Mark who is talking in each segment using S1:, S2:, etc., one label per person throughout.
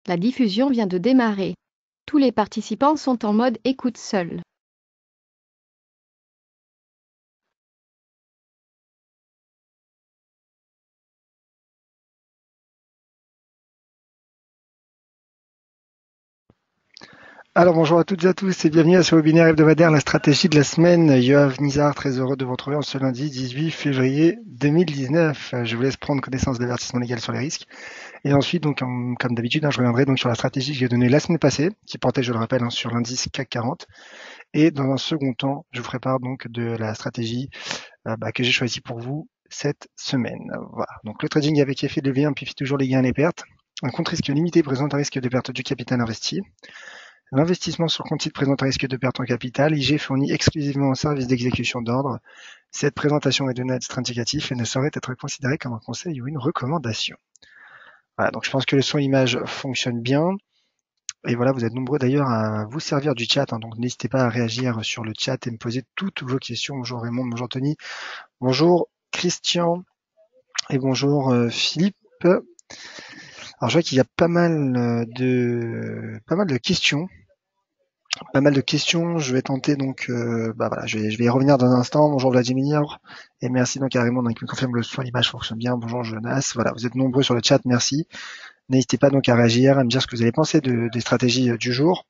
S1: La diffusion vient de démarrer. Tous les participants sont en mode écoute seul.
S2: Alors bonjour à toutes et à tous et bienvenue à ce webinaire hebdomadaire La stratégie de la semaine. Yoav Nizar, très heureux de vous retrouver en ce lundi 18 février 2019. Je vous laisse prendre connaissance de l'avertissement légal sur les risques. Et ensuite, donc, comme d'habitude, je reviendrai donc sur la stratégie que j'ai donnée la semaine passée, qui portait, je le rappelle, sur l'indice CAC 40. Et dans un second temps, je vous ferai part donc de la stratégie que j'ai choisie pour vous cette semaine. Voilà. Donc le trading avec effet de levier amplifie toujours les gains et les pertes. Un compte risque limité présente un risque de perte du capital investi. L'investissement sur compte titre présente un risque de perte en capital. IG fournit exclusivement un service d'exécution d'ordre. Cette présentation est donnée à titre indicatif et ne saurait être considérée comme un conseil ou une recommandation. Voilà, donc je pense que le son image fonctionne bien. Et voilà, vous êtes nombreux d'ailleurs à vous servir du chat, hein, donc n'hésitez pas à réagir sur le chat et me poser toutes vos questions. Bonjour Raymond, bonjour Tony, bonjour Christian et bonjour Philippe. Alors je vois qu'il y a pas mal de questions. Je vais tenter donc, je vais y revenir dans un instant. Bonjour Vladimir, et merci donc à Raymond qui me confirme le son, l'image fonctionne bien. Bonjour Jonas, voilà, vous êtes nombreux sur le chat, merci. N'hésitez pas donc à réagir, à me dire ce que vous avez pensé des stratégies du jour,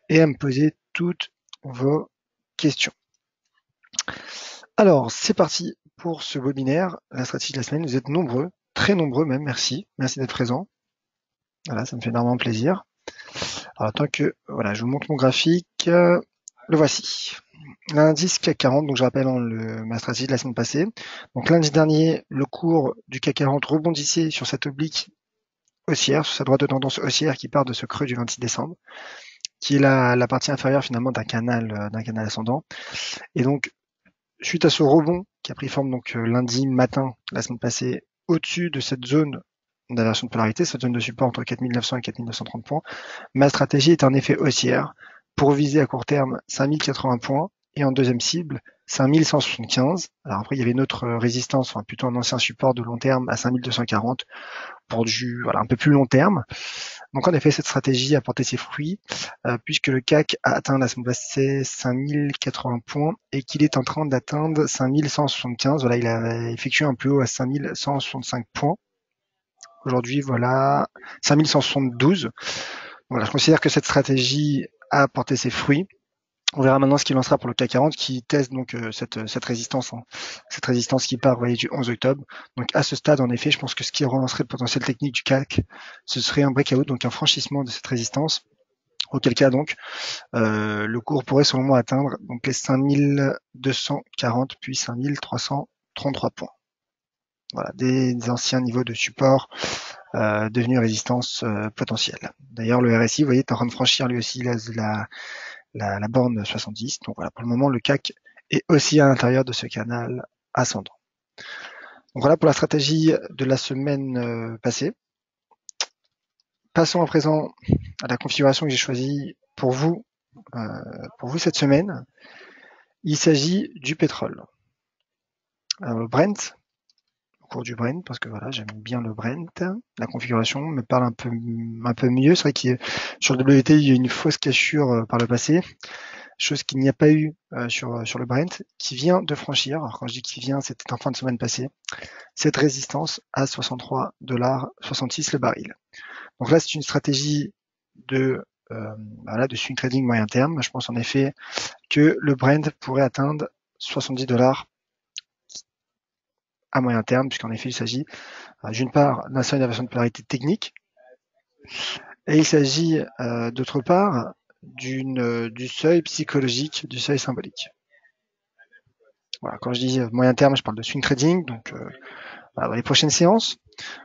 S2: et à me poser toutes vos questions. Alors, c'est parti pour ce webinaire, la stratégie de la semaine. Vous êtes nombreux, très nombreux même, merci d'être présents. Voilà, ça me fait énormément plaisir. Alors, voilà, je vous montre mon graphique, le voici. L'indice CAC 40, donc je rappelle ma stratégie de la semaine passée. Donc lundi dernier, le cours du CAC 40 rebondissait sur cette oblique haussière, sur sa droite de tendance haussière qui part de ce creux du 26 décembre, qui est la partie inférieure finalement d'un canal ascendant. Et donc, suite à ce rebond qui a pris forme donc lundi matin, la semaine passée, au-dessus de cette zone d'inversion de polarité, cette zone de support entre 4900 et 4930 points, ma stratégie est en effet haussière pour viser à court terme 5080 points et en deuxième cible 5175. Alors après, il y avait une autre résistance, enfin plutôt un ancien support de long terme à 5240 pour un peu plus long terme. Donc en effet, cette stratégie a porté ses fruits puisque le CAC a atteint la semaine passée 5080 points et qu'il est en train d'atteindre 5175. Voilà, il a effectué un plus haut à 5165 points. Aujourd'hui, voilà, 5172. Voilà, je considère que cette stratégie a porté ses fruits. On verra maintenant ce qu'il en sera pour le CAC 40 qui teste donc cette résistance, cette résistance qui part du 11 octobre. Donc à ce stade, en effet, je pense que ce qui relancerait le potentiel technique du CAC, ce serait un breakout, donc un franchissement de cette résistance. Auquel cas donc, le cours pourrait selon moi atteindre donc les 5240 puis 5333 points. Voilà, des anciens niveaux de support devenus résistance potentielle. D'ailleurs, le RSI, vous voyez, est en train de franchir lui aussi la borne 70. Donc voilà, pour le moment, le CAC est aussi à l'intérieur de ce canal ascendant. Donc voilà pour la stratégie de la semaine passée. Passons à présent à la configuration que j'ai choisie pour vous cette semaine. Il s'agit du pétrole. Alors, le Brent, au cours du Brent, parce que voilà, j'aime bien le Brent. La configuration me parle un peu mieux. C'est vrai que sur le WT, il y a une fausse cassure par le passé. Chose qu'il n'y a pas eu sur le Brent, qui vient de franchir, alors quand je dis qu'il vient, c'était en fin de semaine passée, cette résistance à 63,66 $ le baril. Donc là, c'est une stratégie de swing trading moyen terme. Je pense en effet que le Brent pourrait atteindre 70 $ à moyen terme, puisqu'en effet, il s'agit d'une part d'un seuil d'inversion de polarité technique, et il s'agit d'autre part du seuil psychologique, du seuil symbolique. Voilà, quand je dis moyen terme, je parle de swing trading, donc dans les prochaines séances.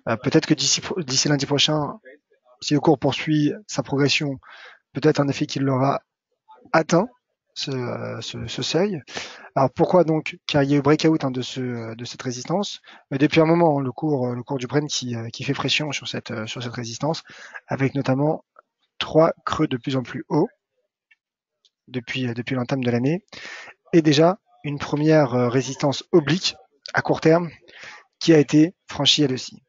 S2: Peut-être que d'ici lundi prochain, si le cours poursuit sa progression, peut-être en effet qu'il l'aura atteint, ce seuil. Alors pourquoi donc? Car il y a eu breakout de cette résistance, mais depuis un moment, le cours du Brent qui fait pression sur cette résistance, avec notamment 3 creux de plus en plus hauts depuis l'entame de l'année, et déjà une première résistance oblique à court terme qui a été franchie elle aussi.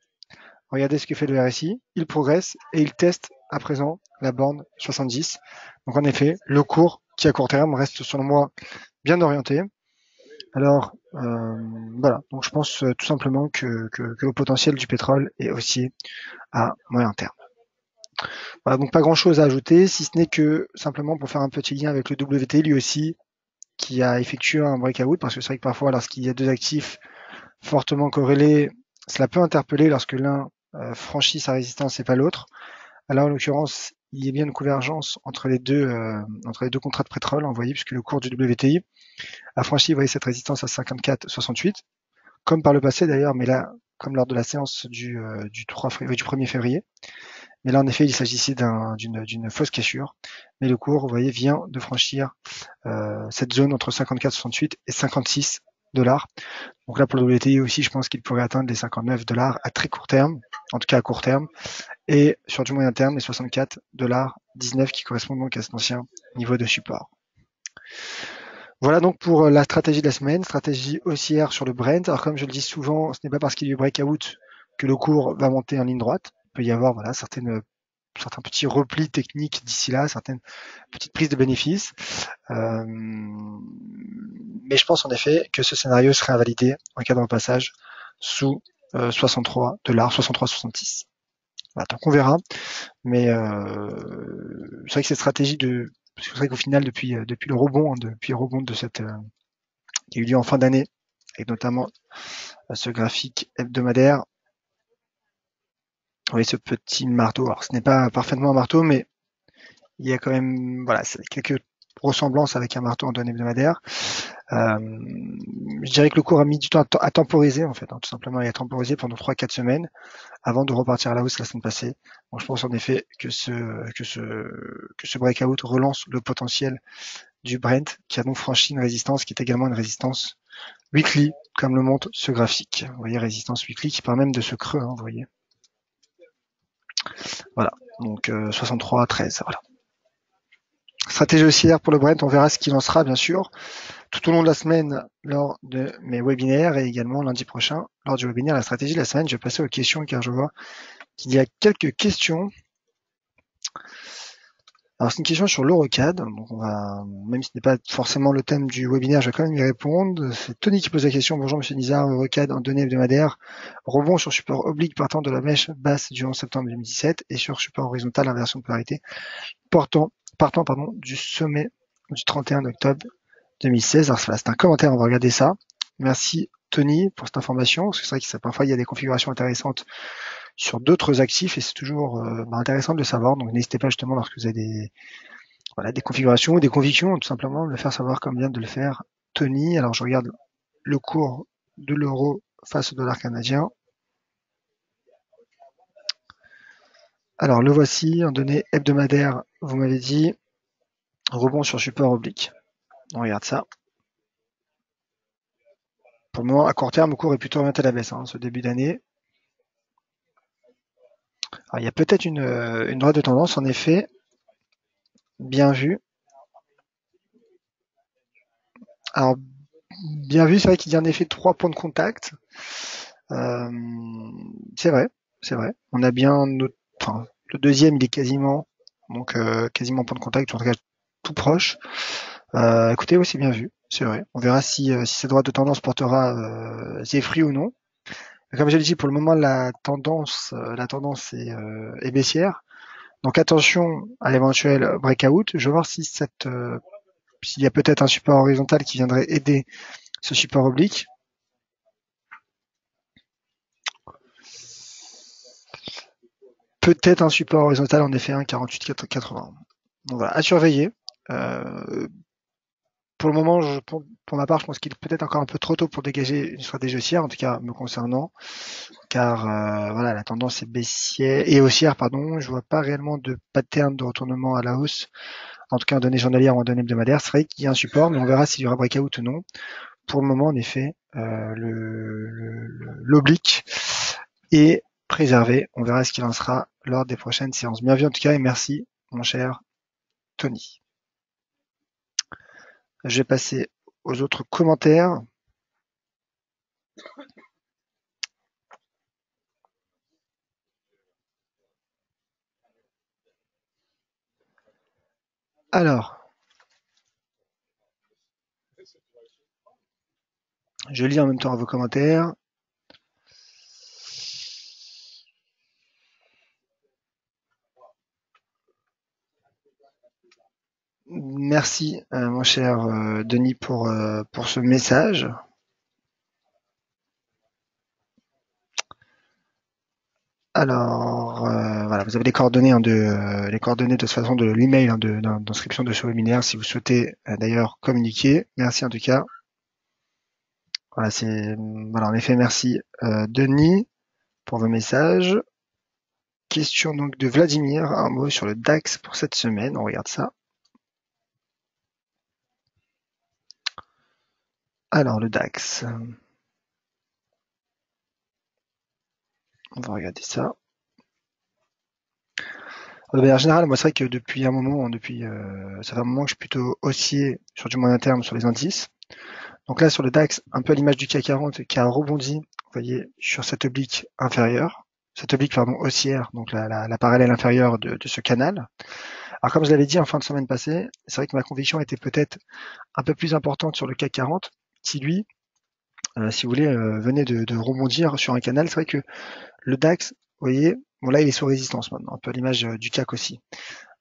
S2: Regardez ce que fait le RSI, il progresse et il teste à présent la borne 70. Donc en effet, le cours qui à court terme reste selon moi bien orienté. Alors voilà, donc je pense tout simplement que le potentiel du pétrole est haussier à moyen terme. Voilà, donc pas grand chose à ajouter, si ce n'est que simplement pour faire un petit lien avec le WT lui aussi, qui a effectué un breakout, parce que c'est vrai que parfois lorsqu'il y a deux actifs fortement corrélés, cela peut interpeller lorsque l'un franchit sa résistance et pas l'autre. Alors en l'occurrence, il y a bien une convergence entre les deux contrats de pétrole envoyés, puisque le cours du WTI a franchi cette résistance à 54,68, comme par le passé d'ailleurs, mais là, comme lors de la séance du 1er février. Mais là, en effet, il s'agissait d'une fausse cassure. Mais le cours, vous voyez, vient de franchir cette zone entre 54,68 et 56 $. Donc là, pour le WTI aussi, je pense qu'il pourrait atteindre les 59 $ à très court terme, en tout cas à court terme. Et sur du moyen terme, les 64,19 $ qui correspondent donc à cet ancien niveau de support. Voilà donc pour la stratégie de la semaine, stratégie haussière sur le Brent. Alors comme je le dis souvent, ce n'est pas parce qu'il y a eu breakout que le cours va monter en ligne droite. Il peut y avoir certains petits replis techniques d'ici là, certaines petites prises de bénéfices. Mais je pense en effet que ce scénario serait invalidé en cas de repassage sous 63 $, 63,66. Voilà, donc on verra. Mais c'est vrai que cette stratégie c'est vrai qu'au final, depuis le rebond, depuis le rebond de cette qui a eu lieu en fin d'année, et notamment ce graphique hebdomadaire, vous voyez ce petit marteau. Alors ce n'est pas parfaitement un marteau, mais il y a quand même quelques ressemblances avec un marteau en données hebdomadaires. Je dirais que le cours a mis du temps à temporiser en fait, tout simplement, il a temporisé pendant 3-4 semaines avant de repartir à la hausse la semaine passée. Donc je pense en effet que ce breakout relance le potentiel du Brent, qui a donc franchi une résistance qui est également une résistance weekly, comme le montre ce graphique. Vous voyez, résistance weekly qui part même de ce creux, vous voyez. Voilà, donc 63 à 13, voilà. Stratégie haussière pour le Brent, on verra ce qu'il en sera bien sûr tout au long de la semaine lors de mes webinaires et également lundi prochain lors du webinaire La stratégie de la semaine. Je vais passer aux questions car je vois qu'il y a quelques questions. Alors c'est une question sur l'Eurocad, donc même si ce n'est pas forcément le thème du webinaire, je vais quand même y répondre. C'est Tony qui pose la question. Bonjour Monsieur Nizar, Eurocad en données hebdomadaires, rebond sur support oblique partant de la mèche basse du 11 septembre 2017 et sur support horizontal inversion de polarité partant du sommet du 31 octobre 2016. Alors c'est un commentaire, on va regarder ça. Merci Tony pour cette information, parce que c'est vrai que parfois il y a des configurations intéressantes sur d'autres actifs et c'est toujours intéressant de le savoir. Donc n'hésitez pas justement lorsque vous avez des configurations ou des convictions, tout simplement de le faire savoir comme vient de le faire Tony. Alors je regarde le cours de l'euro face au dollar canadien. Alors le voici en données hebdomadaires, vous m'avez dit rebond sur support oblique. On regarde ça. Pour le moment, à court terme, le cours est plutôt orienté à la baisse, ce début d'année. Alors, il y a peut-être une droite de tendance, en effet, bien vu. Alors, bien vu, c'est vrai qu'il y a en effet 3 points de contact. C'est vrai. On a bien le deuxième, il est quasiment point de contact, en tout cas tout proche. Écoutez, oui, c'est bien vu, c'est vrai. On verra si cette droite de tendance portera ses fruits ou non. Comme je l'ai dit, pour le moment, la tendance est baissière. Donc attention à l'éventuel breakout. Je vais voir si s'il y a peut-être un support horizontal qui viendrait aider ce support oblique. Peut-être un support horizontal, en effet, un 48,80. Donc voilà, à surveiller. Pour le moment, pour ma part, je pense qu'il est peut-être encore un peu trop tôt pour dégager une stratégie haussière, en tout cas me concernant, car la tendance est baissière et haussière, pardon. Je vois pas réellement de pattern de retournement à la hausse, en tout cas en données journalières ou en données hebdomadaires. C'est vrai qu'il y a un support, mais on verra s'il y aura breakout ou non. Pour le moment, en effet, l'oblique est préservé. On verra ce qu'il en sera lors des prochaines séances. Bienvenue en tout cas et merci, mon cher Tony. Je vais passer aux autres commentaires. Alors, je lis en même temps vos commentaires. Merci, mon cher Denis, pour ce message. Alors, voilà, vous avez les coordonnées, les coordonnées de toute façon de l'email d'inscription de ce webinaire si vous souhaitez d'ailleurs communiquer. Merci en tout cas. Voilà, voilà, en effet, merci Denis pour vos messages. Question donc de Vladimir, un mot sur le DAX pour cette semaine. On regarde ça. Alors, le DAX. On va regarder ça. En général, moi, c'est vrai que depuis un moment, ça fait un moment que je suis plutôt haussier sur du moyen terme sur les indices. Donc là, sur le DAX, un peu à l'image du CAC 40 qui a rebondi, vous voyez, sur cette oblique inférieure, haussière, donc la parallèle inférieure de ce canal. Alors comme je l'avais dit en fin de semaine passée, c'est vrai que ma conviction était peut-être un peu plus importante sur le CAC 40, qui lui, si vous voulez, venait de rebondir sur un canal. C'est vrai que le DAX, vous voyez, bon là il est sous résistance maintenant, un peu à l'image du CAC aussi.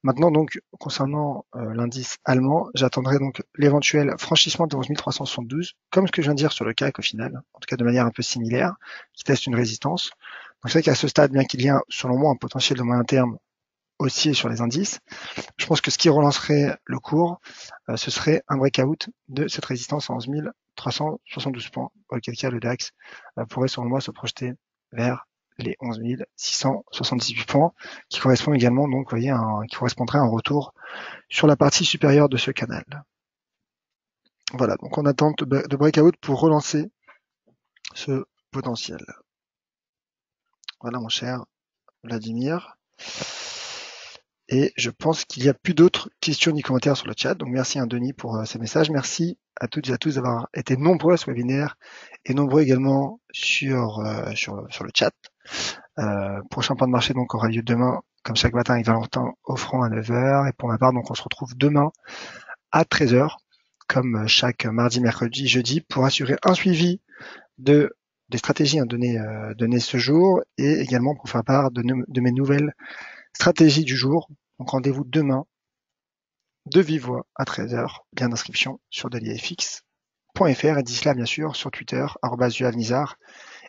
S2: Maintenant donc, concernant l'indice allemand, j'attendrai donc l'éventuel franchissement de 11 372, comme ce que je viens de dire sur le CAC au final, en tout cas de manière un peu similaire, qui teste une résistance. Donc c'est vrai qu'à ce stade, bien qu'il y ait selon moi un potentiel de moyen terme haussier sur les indices, je pense que ce qui relancerait le cours, ce serait un breakout de cette résistance à 11 372 points, auquel cas le DAX pourrait selon moi se projeter vers les 11 678 points, qui correspond également donc, vous voyez, qui correspondrait à un retour sur la partie supérieure de ce canal. Voilà, donc on attend de breakout pour relancer ce potentiel. Voilà mon cher Vladimir. Et je pense qu'il n'y a plus d'autres questions ni commentaires sur le chat. Donc merci à Denis pour ces messages. Merci à toutes et à tous d'avoir été nombreux à ce webinaire et nombreux également sur le chat. Prochain point de marché donc aura lieu demain, comme chaque matin avec Valentin offrant à 9h. Et pour ma part, donc on se retrouve demain à 13h, comme chaque mardi, mercredi, jeudi, pour assurer un suivi des stratégies données ce jour et également pour faire part de mes nouvelles stratégies du jour. Donc rendez-vous demain de vive voix à 13h, lien d'inscription sur dailyfx.fr et d'ici là bien sûr sur Twitter @juavnizar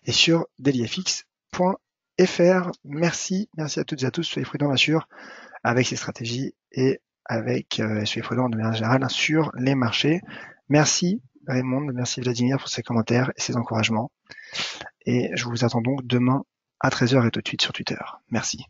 S2: et sur dailyfx.fr. Merci à toutes et à tous, soyez prudents bien sûr avec ces stratégies et soyez prudents de manière générale sur les marchés. Merci Raymond, merci Vladimir pour ces commentaires et ces encouragements et je vous attends donc demain à 13h et tout de suite sur Twitter. Merci.